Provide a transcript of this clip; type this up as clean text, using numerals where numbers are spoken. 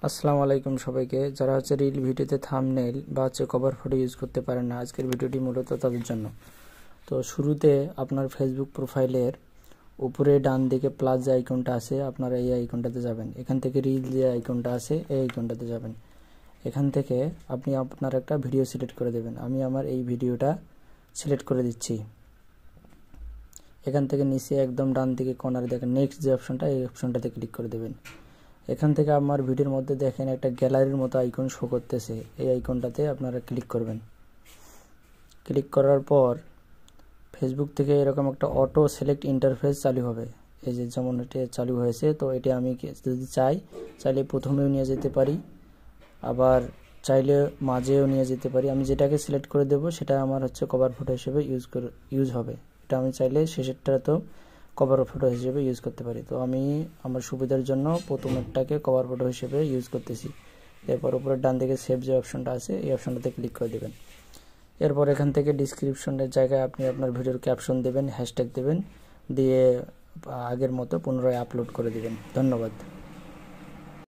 আসসালামু আলাইকুম সবাইকে। যারা রিল ভিডিওতে থাম্বনেল বা কভার ফটো ইউজ করতে পারেন না, আজকের ভিডিওটি মূলত তাদের জন্য। তো শুরুতে আপনার ফেসবুক প্রোফাইলের উপরে ডান দিকে প্লাস যে আইকনটা আছে, আপনারা এই আইকনটাতে যাবেন। এখান থেকে রিল যে আইকনটা আছে এই আইকনটাতে যাবেন। এখান থেকে আপনি আপনার একটা ভিডিও সিলেক্ট করে দেবেন। আমি আমার এই ভিডিওটা সিলেক্ট করে দিচ্ছি। এখান থেকে নিচে একদম ডান দিকে কর্নারে দেখেন নেক্সট যে অপশনটা, এই অপশনটাতে ক্লিক করে দেবেন। এখান থেকে আমার ভিডিওর মধ্যে দেখেন একটা গ্যালারির মতো আইকন শো করতেছে, এই আইকনটাতে আপনারা ক্লিক করবেন। ক্লিক করার পর ফেসবুক থেকে এরকম একটা অটো সিলেক্ট ইন্টারফেস চালু হবে। এই যে যেমন এটা চালু হয়েছে, তো এটা আমি যদি চাইলে প্রথমেও নিয়ে যেতে পারি, আবার চাইলে মাঝেও নিয়ে যেতে পারি। আমি যেটাকে সিলেক্ট করে দেব সেটা আমার কভার ফটো হিসেবে ইউজ হবে। এটা আমি চাইলে শেষেরটাতেও কভার ফটো হিসেবে ইউজ করতে পারি। তো আমি আমার সুবিধার জন্য প্রথমেরটাকে কভার ফটো হিসেবে ইউজ করতেছি। এরপর উপরে ডান দিকে সেভ যে অপশনটা আছে এই অপশনটাতে ক্লিক করে দেবেন। এরপর এখান থেকে ডিসক্রিপশনের জায়গায় আপনি আপনার ভিডিওর ক্যাপশন দেবেন, হ্যাশট্যাগ দেবেন, দিয়ে আগের মতো পুনরায় আপলোড করে দেবেন। ধন্যবাদ।